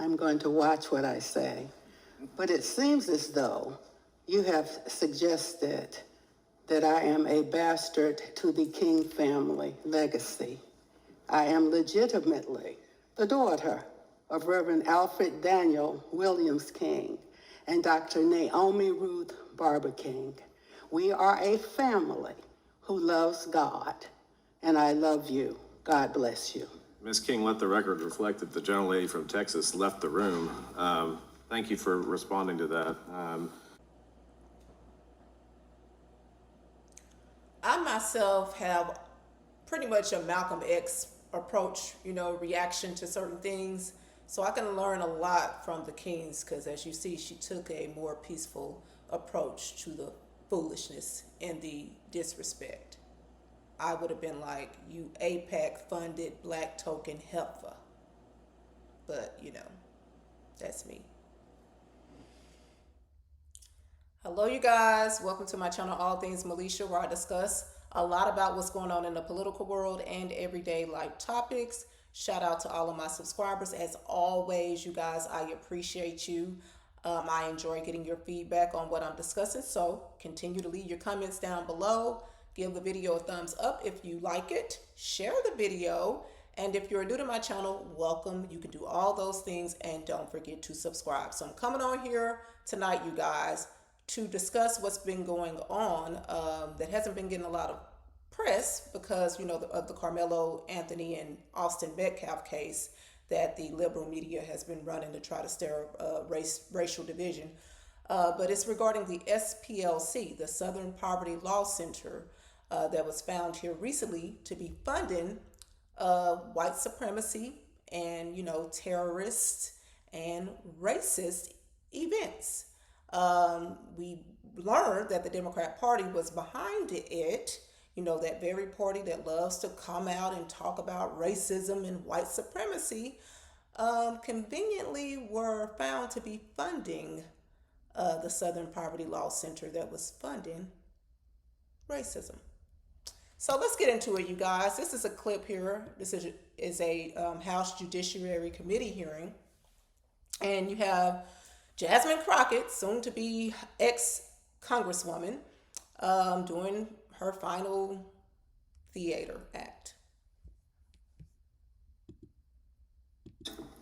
I'm going to watch what I say. But it seems as though you have suggested that I am a bastard to the King family legacy. I am legitimately the daughter of Reverend Alfred Daniel Williams King and Dr. Naomi Ruth Barber King. We are a family who loves God, and I love you. God bless you. Ms. King, let the record reflect that the gentlelady from Texas left the room. Thank you for responding to that. I myself have pretty much a Malcolm X approach, reaction to certain things. So I can learn a lot from the Kings because, as you see, she took a more peaceful approach to the foolishness and the disrespect. I would have been like, you APAC-funded black token heifer. But, that's me. Hello, you guys. Welcome to my channel, All Things Militia, where I discuss a lot about what's going on in the political world and everyday life topics. Shout out to all of my subscribers. As always, you guys, I appreciate you. I enjoy getting your feedback on what I'm discussing. So continue to leave your comments down below. Give the video a thumbs up if you like it. Share the video. And if you're new to my channel, welcome. You can do all those things and don't forget to subscribe. So I'm coming on here tonight, you guys, to discuss what's been going on that hasn't been getting a lot of press because, of the Carmelo Anthony and Austin Metcalf case that the liberal media has been running to try to stir racial division. But it's regarding the SPLC, the Southern Poverty Law Center, that was found here recently to be funding white supremacy and, terrorist and racist events. We learned that the Democrat Party was behind it, that very party that loves to come out and talk about racism and white supremacy, conveniently were found to be funding the Southern Poverty Law Center that was funding racism. So let's get into it, you guys. This is a clip here. This is a House Judiciary Committee hearing. And you have Jasmine Crockett, soon to be ex-congresswoman, doing her final theater act.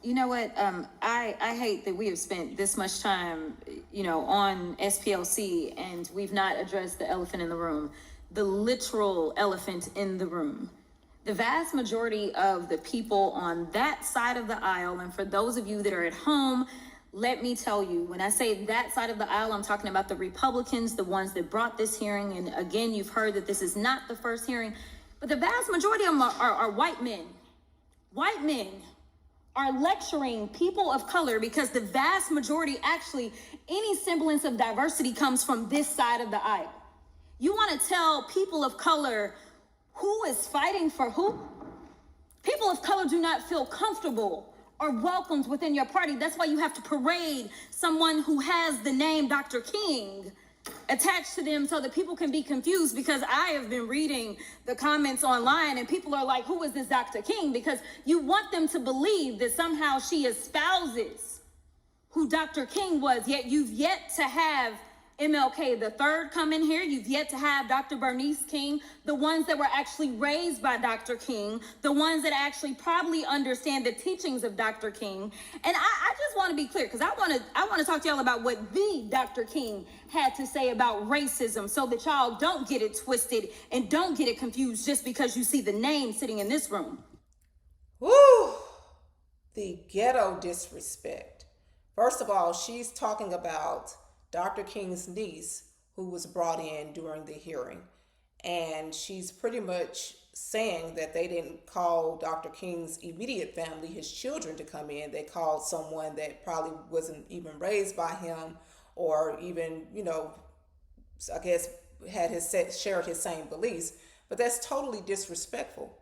You know what? I hate that we have spent this much time, on SPLC and we've not addressed the elephant in the room, the literal elephant in the room. The vast majority of the people on that side of the aisle, and for those of you that are at home, let me tell you, when I say that side of the aisle, I'm talking about the Republicans, the ones that brought this hearing. And again, you've heard that this is not the first hearing, but the vast majority of them are white men. White men are lecturing people of color because the vast majority, actually, any semblance of diversity comes from this side of the aisle. You want to tell people of color who is fighting for who? People of color do not feel comfortable or welcomed within your party. That's why you have to parade someone who has the name Dr. King attached to them so that people can be confused, because I have been reading the comments online and people are like, who is this Dr. King? Because you want them to believe that somehow she espouses who Dr. King was, yet you've yet to have MLK the third come in here. You've yet to have Dr. Bernice King, the ones that were actually raised by Dr. King, the ones that actually probably understand the teachings of Dr. King. And I just want to be clear, because I want to talk to y'all about what the Dr. King had to say about racism, so that y'all don't get it twisted and don't get it confused just because you see the name sitting in this room. Woo! The ghetto disrespect. First of all, she's talking about Dr. King's niece, who was brought in during the hearing. And she's pretty much saying that they didn't call Dr. King's immediate family, his children, to come in. They called someone that probably wasn't even raised by him, or even, I guess shared his same beliefs. But that's totally disrespectful,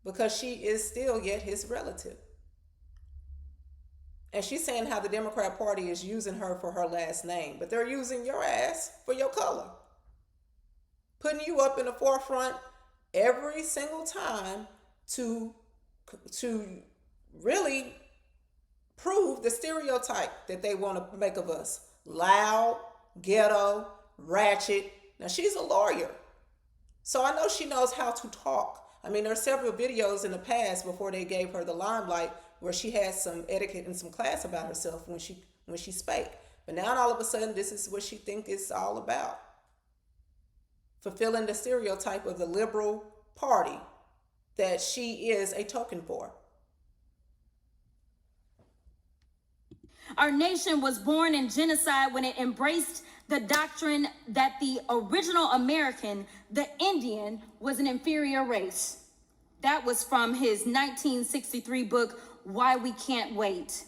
because she is still yet his relative. And she's saying how the Democrat Party is using her for her last name, but they're using your ass for your color. Putting you up in the forefront every single time to really prove the stereotype that they want to make of us. Loud, ghetto, ratchet. Now, she's a lawyer, so I know she knows how to talk. I mean, there are several videos in the past before they gave her the limelight where she had some etiquette and some class about herself when she spake. But now all of a sudden, this is what she think it's all about. Fulfilling the stereotype of the liberal party that she is a token for. Our nation was born in genocide when it embraced the doctrine that the original American, the Indian, was an inferior race. That was from his 1963 book, Why We Can't Wait.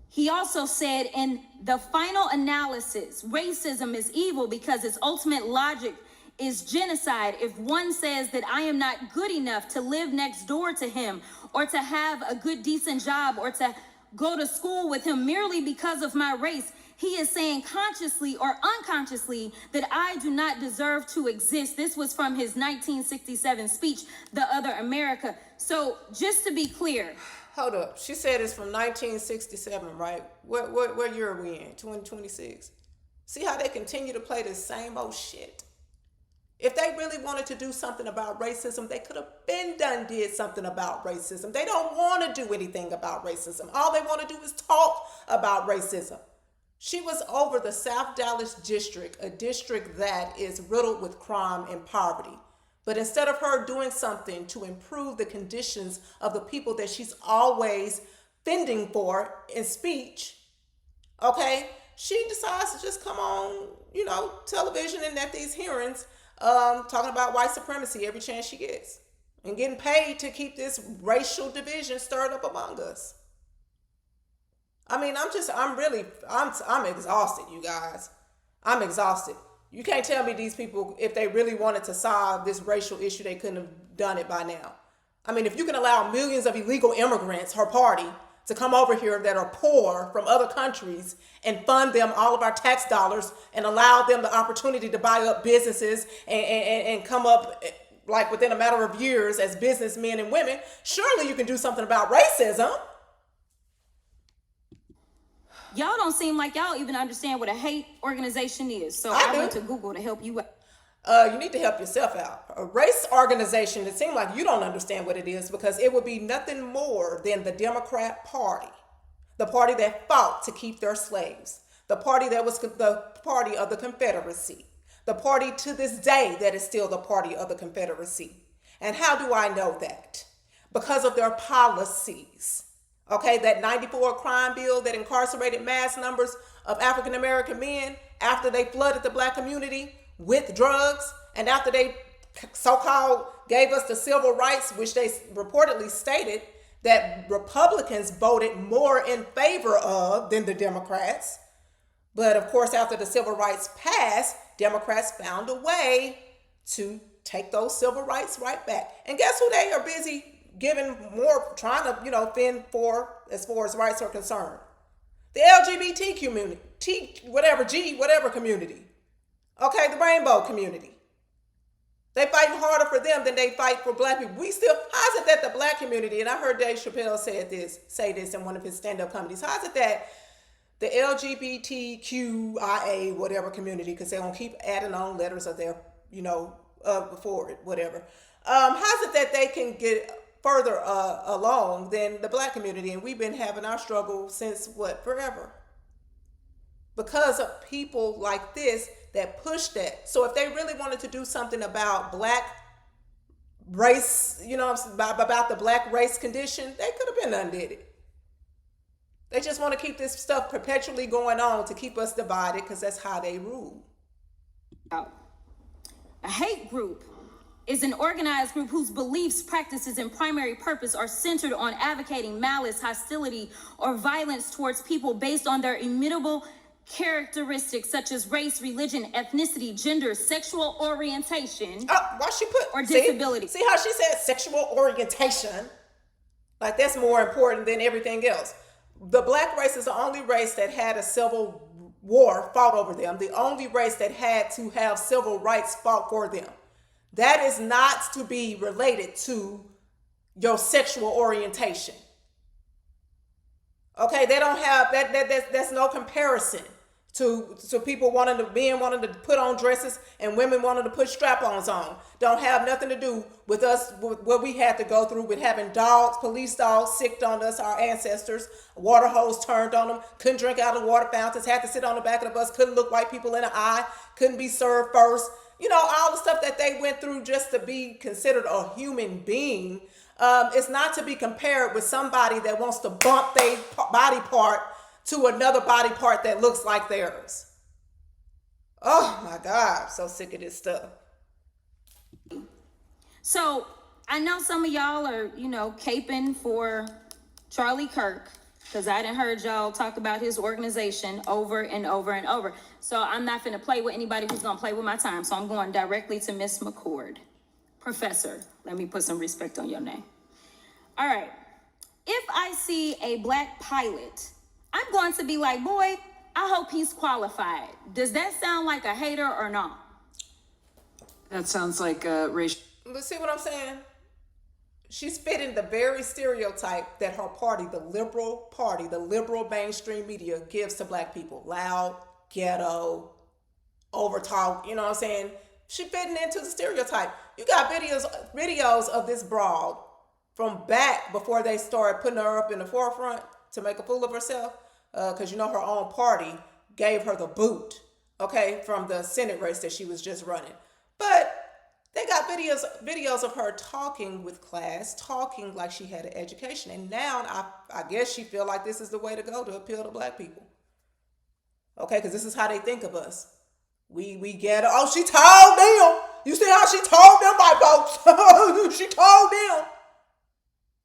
He also said, in the final analysis, racism is evil because its ultimate logic is genocide. If one says that I am not good enough to live next door to him, or to have a good, decent job, or to go to school with him merely because of my race, he is saying consciously or unconsciously that I do not deserve to exist. This was from his 1967 speech, The Other America. So just to be clear. Hold up. She said it's from 1967, right? What year are we in? 2026. See how they continue to play the same old shit? If they really wanted to do something about racism, they could have did something about racism. They don't want to do anything about racism. All they want to do is talk about racism. She was over the South Dallas district, a district that is riddled with crime and poverty. But instead of her doing something to improve the conditions of the people that she's always fending for in speech, okay, she decides to just come on, television and at these hearings, talking about white supremacy every chance she gets and getting paid to keep this racial division stirred up among us. I mean, I'm exhausted, you guys. I'm exhausted. You can't tell me these people, if they really wanted to solve this racial issue, they couldn't have done it by now. I mean, if you can allow millions of illegal immigrants, her party, to come over here that are poor from other countries and fund them all of our tax dollars and allow them the opportunity to buy up businesses and come up like within a matter of years as businessmen and women, surely you can do something about racism. Y'all don't seem like y'all even understand what a hate organization is. So I went to Google to help you out. You need to help yourself out. A race organization, it seems like you don't understand what it is, because it would be nothing more than the Democrat Party, the party that fought to keep their slaves, the party that was the party of the Confederacy, the party to this day that is still the party of the Confederacy. And how do I know that? Because of their policies. Okay, that 94 crime bill that incarcerated mass numbers of African American men after they flooded the black community with drugs, and after they so-called gave us the civil rights, which they reportedly stated that Republicans voted more in favor of than the Democrats. But of course, after the civil rights passed, Democrats found a way to take those civil rights right back. And guess who they are busy giving more, trying to, fend for as far as rights are concerned? The LGBT community, whatever community. Okay, the rainbow community. They fighting harder for them than they fight for black people. How is it that the black community, and I heard Dave Chappelle say this in one of his stand-up comedies, how is it that the LGBTQIA, whatever community, because they're going to keep adding on letters of their, before it, whatever. How's it that they can get further along than the black community? And we've been having our struggle since, forever? Because of people like this that push that. So if they really wanted to do something about black race, about the black race condition, they could have been undid it. They just want to keep this stuff perpetually going on to keep us divided, because that's how they rule. A hate group is an organized group whose beliefs, practices, and primary purpose are centered on advocating malice, hostility, or violence towards people based on their immutable characteristics such as race, religion, ethnicity, gender, sexual orientation, or disability. See how she said sexual orientation? Like that's more important than everything else. The black race is the only race that had a civil war fought over them, the only race that had to have civil rights fought for them. That is not to be related to your sexual orientation. Okay, they don't have that's no comparison to people wanting to put on dresses and women wanting to put strap-ons on. Don't have nothing to do with us, with what we had to go through with having dogs, police dogs sicked on us, our ancestors, water hose turned on them, couldn't drink out of water fountains, had to sit on the back of the bus, couldn't look white people in the eye, couldn't be served first. You know, all the stuff that they went through just to be considered a human being. It's not to be compared with somebody that wants to bump their body part to another body part that looks like theirs. Oh my God, I'm so sick of this stuff. So I know some of y'all are, caping for Charlie Kirk, because I done heard y'all talk about his organization over and over and over. So I'm not finna play with anybody who's gonna play with my time. So I'm going directly to Miss McCord. Professor, let me put some respect on your name. All right. If I see a black pilot, I'm going to be like, boy, I hope he's qualified. Does that sound like a hater or not? That sounds like a racial. But see what I'm saying? She's fitting the very stereotype that her party, the liberal mainstream media gives to black people. Loud, ghetto, overtalk, you know what I'm saying? She fitting into the stereotype. You got videos of this broad from back before they started putting her up in the forefront to make a fool of herself. Because her own party gave her the boot, okay, from the Senate race that she was just running. But they got videos of her talking with class, talking like she had an education. And now I guess she feel like this is the way to go to appeal to black people. Okay, because this is how they think of us. We get her. Oh, she told them. You see how she told them, white folks? She told them.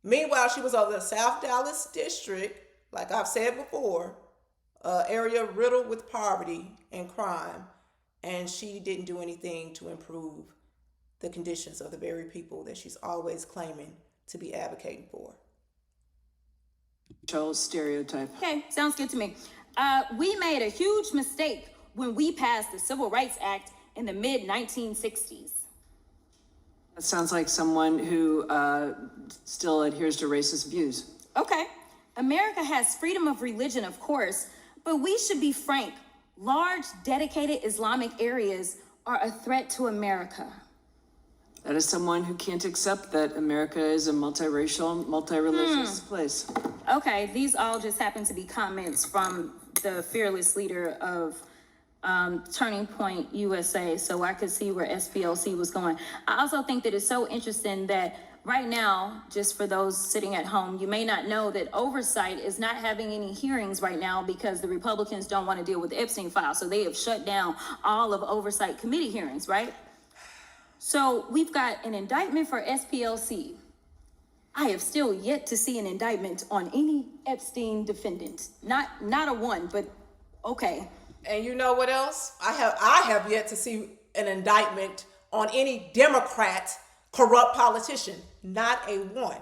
Meanwhile, she was over the South Dallas district, like I've said before, area riddled with poverty and crime, and she didn't do anything to improve the conditions of the very people that she's always claiming to be advocating for. Stereotype. Okay, sounds good to me. We made a huge mistake when we passed the Civil Rights Act in the mid-1960s. That sounds like someone who still adheres to racist views. Okay. America has freedom of religion, of course, but we should be frank. Large, dedicated Islamic areas are a threat to America. That is someone who can't accept that America is a multiracial, multi-religious place. Okay, these all just happen to be comments from the fearless leader of Turning Point USA, so I could see where SPLC was going. I also think that it's so interesting that right now, just for those sitting at home, you may not know that oversight is not having any hearings right now because the Republicans don't want to deal with the Epstein file. So they have shut down all of oversight committee hearings, right? So we've got an indictment for SPLC. I have still yet to see an indictment on any Epstein defendant. Not a one, but okay. And you know what else? I have yet to see an indictment on any Democrat corrupt politician. Not a one.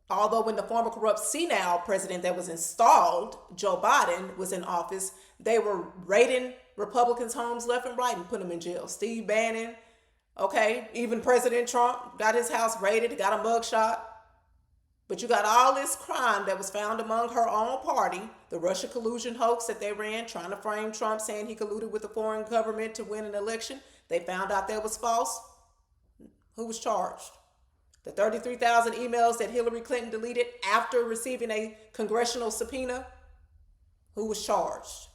Although when the former corrupt senile president that was installed, Joe Biden, was in office, they were raiding Republicans' homes left and right and putting them in jail. Steve Bannon, okay, even President Trump got his house raided, got a mugshot. But you got all this crime that was found among her own party, the Russia collusion hoax that they ran, trying to frame Trump, saying he colluded with the foreign government to win an election. They found out that was false. Who was charged? The 33,000 emails that Hillary Clinton deleted after receiving a congressional subpoena? Who was charged?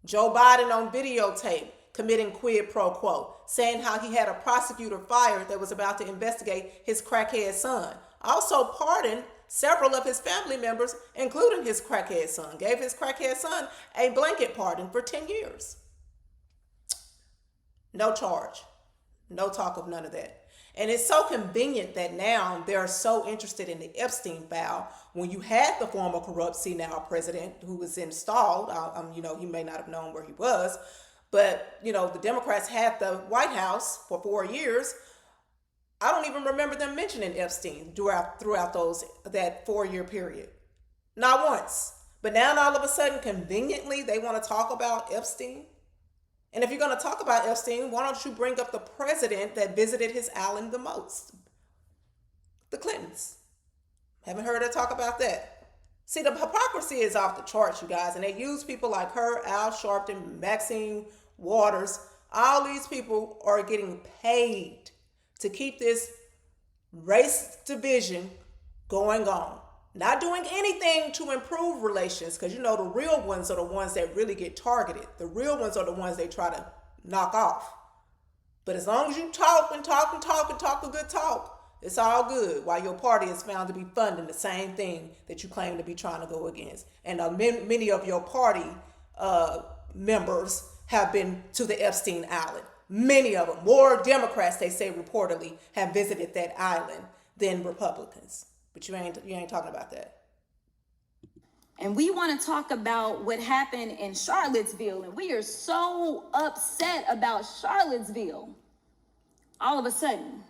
Joe Biden on videotape committing quid pro quo, saying how he had a prosecutor fired that was about to investigate his crackhead son. Also pardoned several of his family members, including his crackhead son. Gave his crackhead son a blanket pardon for 10 years. No charge. No talk of none of that. And it's so convenient that now they're so interested in the Epstein file when you had the former corrupt senile president who was installed. He may not have known where he was, but, the Democrats had the White House for 4 years. I don't even remember them mentioning Epstein throughout that 4-year period. Not once. But now all of a sudden, conveniently, they want to talk about Epstein. And if you're going to talk about Epstein, why don't you bring up the president that visited his island the most? The Clintons. Haven't heard her talk about that. See, the hypocrisy is off the charts, you guys, and they use people like her, Al Sharpton, Maxine Waters. All these people are getting paid to keep this race division going on. Not doing anything to improve relations, because you know the real ones are the ones that really get targeted. The real ones are the ones they try to knock off. But as long as you talk and talk and talk and talk a good talk, it's all good, while your party is found to be funding the same thing that you claim to be trying to go against. And many of your party members have been to the Epstein Island. Many of them, more Democrats, they say reportedly, have visited that island than Republicans. But you ain't talking about that. And we want to talk about what happened in Charlottesville, and we are so upset about Charlottesville. All of a sudden.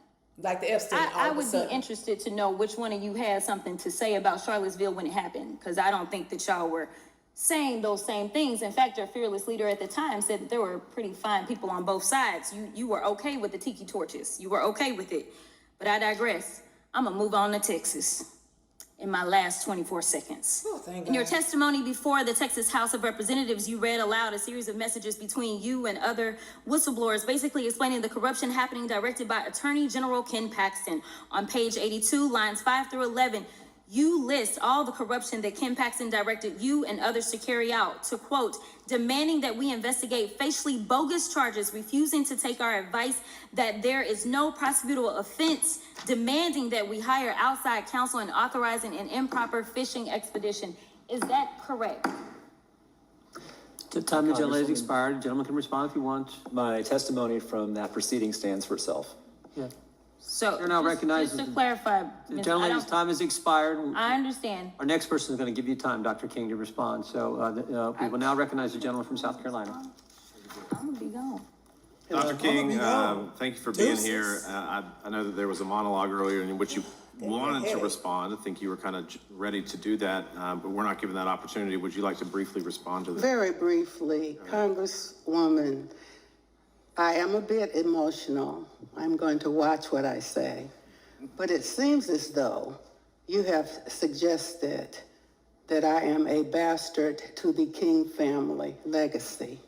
Like the Epstein, I would be interested to know which one of you had something to say about Charlottesville when it happened, because I don't think that y'all were saying those same things. In fact, your fearless leader at the time said that there were pretty fine people on both sides. You were okay with the tiki torches. You were okay with it. But I digress. I'm going to move on to Texas in my last 24 seconds. Oh, thank God. In your testimony before the Texas House of Representatives, you read aloud a series of messages between you and other whistleblowers, basically explaining the corruption happening, directed by Attorney General Ken Paxton. On page 82, lines 5 through 11, you list all the corruption that Ken Paxton directed you and others to carry out, to quote, demanding that we investigate facially bogus charges, refusing to take our advice that there is no prosecutable offense, demanding that we hire outside counsel, and authorizing an improper fishing expedition. Is that correct? The time the gentleman has expired. The gentleman can respond if he wants. My testimony from that proceeding stands for itself. Yeah. So You're now recognized just as to clarify, The Ms. gentleman's time has expired. I understand. Our next person is going to give you time, Dr. King, to respond. So we will now recognize the gentleman from South Carolina. I'm gonna be gone. Dr. King, thank you for being here. I know that there was a monologue earlier in which you wanted to respond. I think you were kind of ready to do that, but we're not given that opportunity. Would you like to briefly respond to that? Very briefly, Congresswoman, I am a bit emotional. I'm going to watch what I say. But it seems as though you have suggested that I am a bastard to the King family legacy.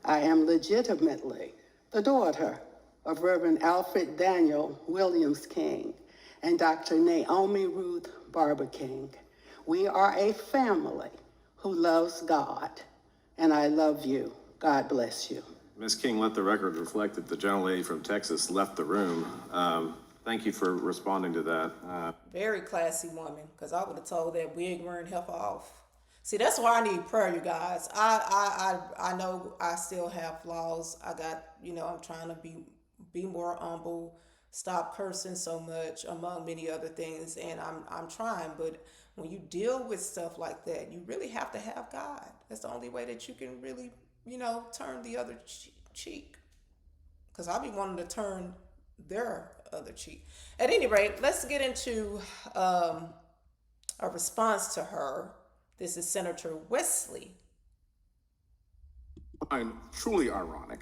I am legitimately the daughter of Reverend Alfred Daniel Williams King and Dr. Naomi Ruth Barber King. We are a family who loves God, and I love you. God bless you. Ms. King, let the record reflect that the gentlelady from Texas left the room. Thank you for responding to that. Very classy woman, because I would have told that wig wearing heifer off. See, that's why I need prayer, you guys. I know I still have flaws. I got, I'm trying to be more humble, stop cursing so much, among many other things, and I'm trying. But when you deal with stuff like that, you really have to have God. That's the only way that you can really, turn the other cheek. Because I'll be wanting to turn their other cheek. At any rate, let's get into a response to her. This is Senator Wesley. Truly ironic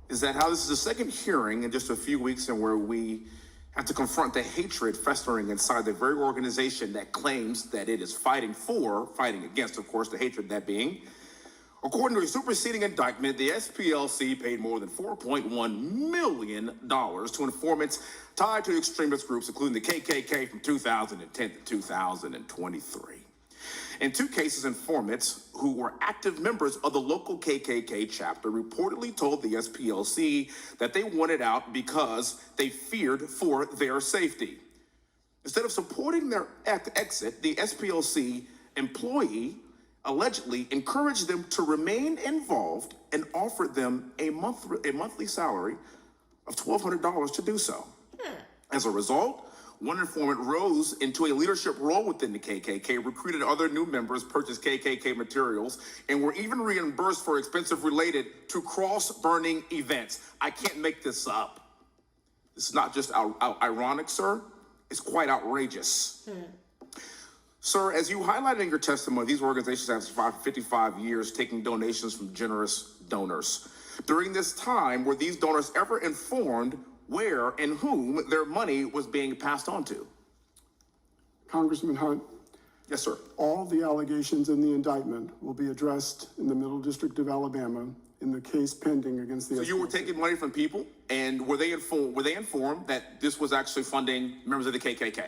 is that how this is the second hearing in just a few weeks and where we have to confront the hatred festering inside the very organization that claims that it is fighting against, of course, the hatred that being. According to a superseding indictment, the SPLC paid more than $4.1 million to informants tied to extremist groups, including the KKK from 2010 to 2023. In two cases, informants who were active members of the local KKK chapter reportedly told the SPLC that they wanted out because they feared for their safety. Instead of supporting their exit, the SPLC employee allegedly encouraged them to remain involved and offered them a monthly salary of $1,200 to do so. As a result, one informant rose into a leadership role within the KKK, recruited other new members, purchased KKK materials, and were even reimbursed for expenses related to cross-burning events. I can't make this up. This is not just ironic, sir. It's quite outrageous. Sir, as you highlighted in your testimony, these organizations have survived 55 years taking donations from generous donors. During this time, were these donors ever informed where and whom their money was being passed on to? Congressman Hunt, Yes, sir. All the allegations in the indictment will be addressed in the Middle District of Alabama in the case pending against the So you were SPLC. taking money from people, and were they informed that this was actually funding members of the KKK?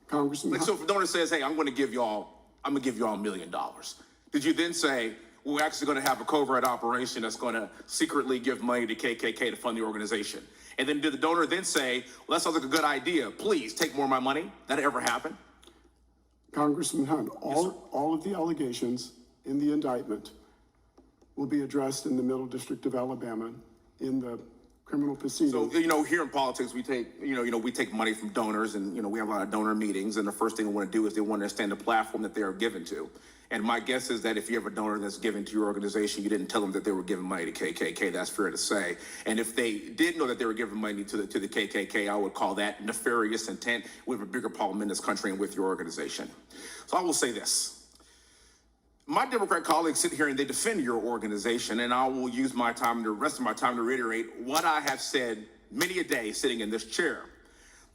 Congressman, Like, so if a donor says, hey, I'm gonna give y'all $1 million, did you then say, we're actually gonna have a covert operation that's gonna secretly give money to KKK to fund the organization? And then did the donor then say, well, that sounds like a good idea, please take more of my money? That ever happened? Congressman Hunt, all of the allegations in the indictment will be addressed in the Middle District of Alabama in the criminal proceedings. So, here in politics, we take money from donors, and, we have a lot of donor meetings, and the first thing we want to do is they want to understand the platform that they are given to. And my guess is that if you have a donor that's given to your organization, you didn't tell them that they were giving money to KKK. That's fair to say. And if they did know that they were giving money to the KKK, I would call that nefarious intent. We have a bigger problem in this country and with your organization. So I will say this. My Democrat colleagues sit here and they defend your organization, and I will use the rest of my time to reiterate what I have said many a day sitting in this chair.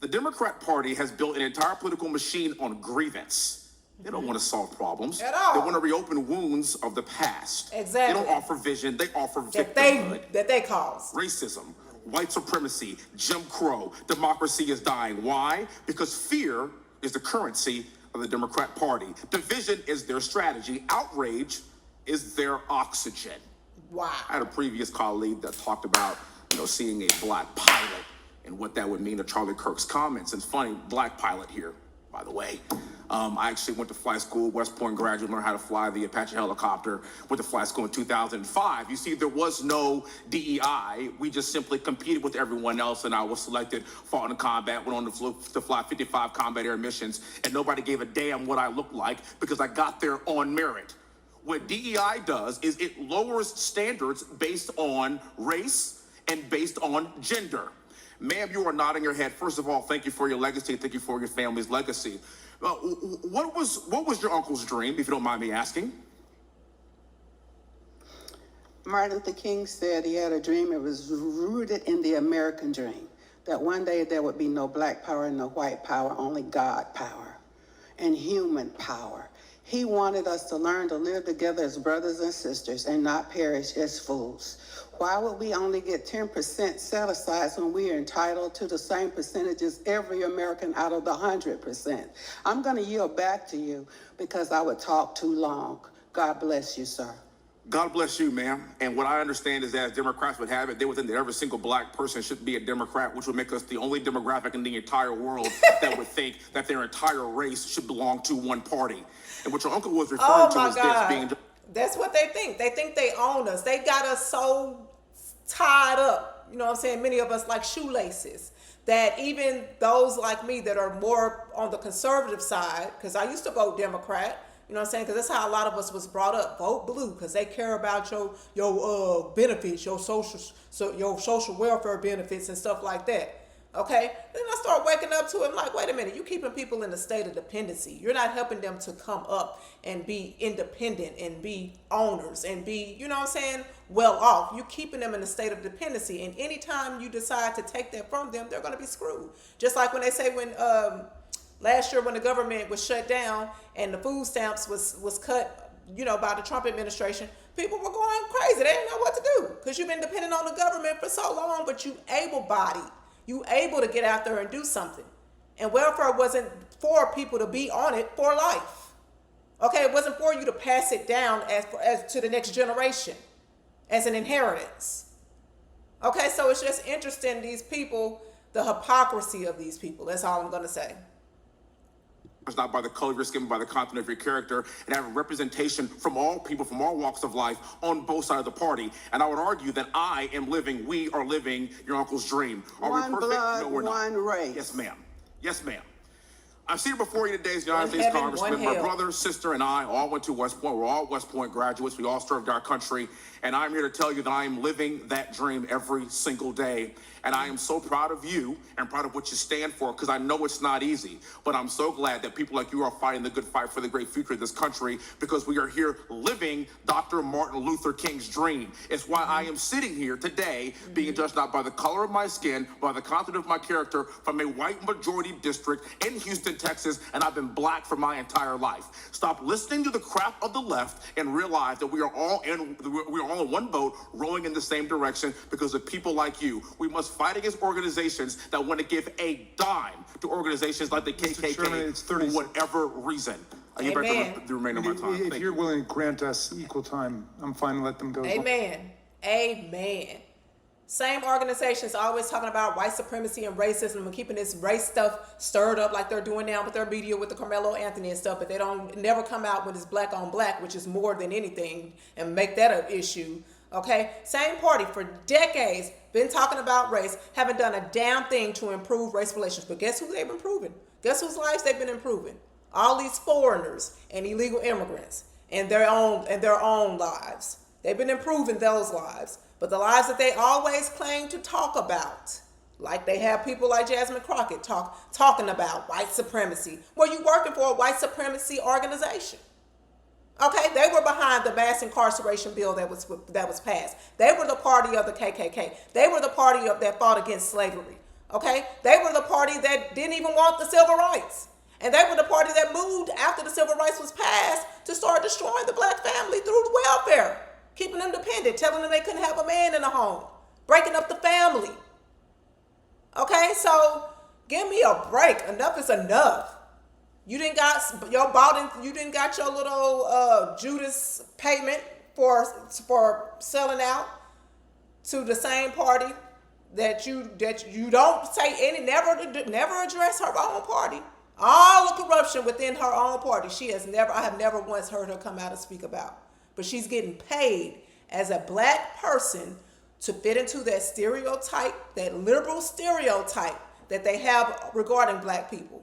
The Democrat Party has built an entire political machine on grievance. They don't want to solve problems. At all. They want to reopen wounds of the past. Exactly. They don't offer vision, they offer That victimhood. they cause. Racism, white supremacy, Jim Crow, democracy is dying. Why? Because fear is the currency of the Democrat Party. Division is their strategy. Outrage is their oxygen. Wow. I had a previous colleague that talked about, seeing a black pilot and what that would mean to Charlie Kirk's comments. And it's funny, black pilot here, by the way. I actually went to flight school, West Point graduate, learned how to fly the Apache helicopter, went to flight school in 2005. You see, there was no DEI. We just simply competed with everyone else, and I was selected, fought in combat, went on to fly 55 combat air missions, and nobody gave a damn what I looked like because I got there on merit. What DEI does is it lowers standards based on race and based on gender. Ma'am, you are nodding your head. First of all, thank you for your legacy. Thank you for your family's legacy. What was your uncle's dream, if you don't mind me asking? Martin Luther King said he had a dream. It was rooted in the American dream, that one day there would be no black power and no white power, only God power and human power. He wanted us to learn to live together as brothers and sisters and not perish as fools. Why would we only get 10% set-asides when we are entitled to the same percentages every American out of the 100%? I'm going to yield back to you because I would talk too long. God bless you, sir. God bless you, ma'am. And what I understand is that as Democrats would have it, they would think that every single black person should be a Democrat, which would make us the only demographic in the entire world that would think that their entire race should belong to one party. And what your uncle was referring to is this being... That's what they think. They think they own us. They got us so tied up, you know what I'm saying? Many of us like shoelaces, that even those like me that are more on the conservative side, because I used to vote Democrat, you know what I'm saying? Because that's how a lot of us was brought up. Vote blue, because they care about your benefits, your social welfare benefits and stuff like that. Okay? Then I start waking up to it. I'm like, wait a minute, you keeping people in a state of dependency. You're not helping them to come up and be independent and be owners and be, you know what I'm saying, well off. You're keeping them in a state of dependency. And anytime you decide to take that from them, they're going to be screwed. Just like when they say when last year when the government was shut down and the food stamps was cut, by the Trump administration, people were going crazy. They didn't know what to do because you've been dependent on the government for so long, but you able-bodied. You able to get out there and do something. And welfare wasn't for people to be on it for life. Okay, it wasn't for you to pass it down as to the next generation as an inheritance. Okay, so it's just interesting, these people, the hypocrisy of these people. That's all I'm going to say. It's not by the color of your skin, but by the content of your character, and have a representation from all people, from all walks of life, on both sides of the party. And I would argue that we are living your uncle's dream. Are one we perfect? blood, No, we're not. one race. Yes, ma'am. Yes, ma'am. I'm seated before you today as the United States Congressman. My brother, sister, and I all went to West Point. We're all West Point graduates. We all served our country. And I'm here to tell you that I am living that dream every single day. And I am so proud of you and proud of what you stand for, because I know it's not easy. But I'm so glad that people like you are fighting the good fight for the great future of this country, because we are here living Dr. Martin Luther King's dream. It's why I am sitting here today being judged not by the color of my skin, but by the content of my character, from a white majority district in Houston, Houston, Texas, and I've been black for my entire life. Stop listening to the crap of the left and realize that we are all in one boat rowing in the same direction because of people like you. We must fight against organizations that want to give a dime to organizations like the KKK Chairman, it's for 30 whatever reason. I give back the remainder of my time. If Thank you're you. willing to grant us equal time, I'm fine to let them go. Amen. Amen. Same organizations always talking about white supremacy and racism and keeping this race stuff stirred up like they're doing now with their media with the Carmelo Anthony and stuff, but they don't never come out when it's black on black, which is more than anything, and make that an issue. Okay? Same party for decades been talking about race, haven't done a damn thing to improve race relations. But guess who they've been improving? Guess whose lives they've been improving? All these foreigners and illegal immigrants and their own lives. They've been improving those lives. But the lives that they always claim to talk about, like they have people like Jasmine Crockett talking about white supremacy. Well, you working for a white supremacy organization. Okay, they were behind the mass incarceration bill that was passed. They were the party of the KKK. They were the party that fought against slavery. Okay, they were the party that didn't even want the civil rights. And they were the party that moved after the civil rights was passed to start destroying the black family through welfare, keeping them dependent, telling them they couldn't have a man in the home, breaking up the family. Okay, so give me a break. Enough is enough. You didn't got your little Judas payment for selling out to the same party that you don't say never address her own party. All the corruption within her own party, I have never once heard her come out and speak about. But she's getting paid as a black person to fit into that stereotype, that liberal stereotype that they have regarding black people.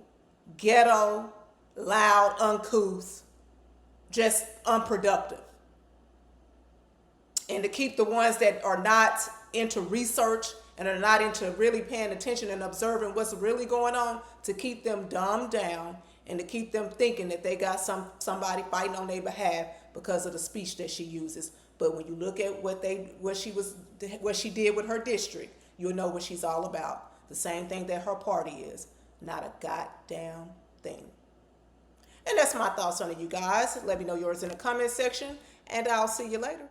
Ghetto, loud, uncouth, just unproductive. And to keep the ones that are not into research and are not into really paying attention and observing what's really going on, to keep them dumbed down and to keep them thinking that they got somebody fighting on their behalf because of the speech that she uses. But when you look at what she did with her district, you'll know what she's all about. The same thing that her party is. Not a goddamn thing. And that's my thoughts on it, you guys. Let me know yours in the comment section, and I'll see you later.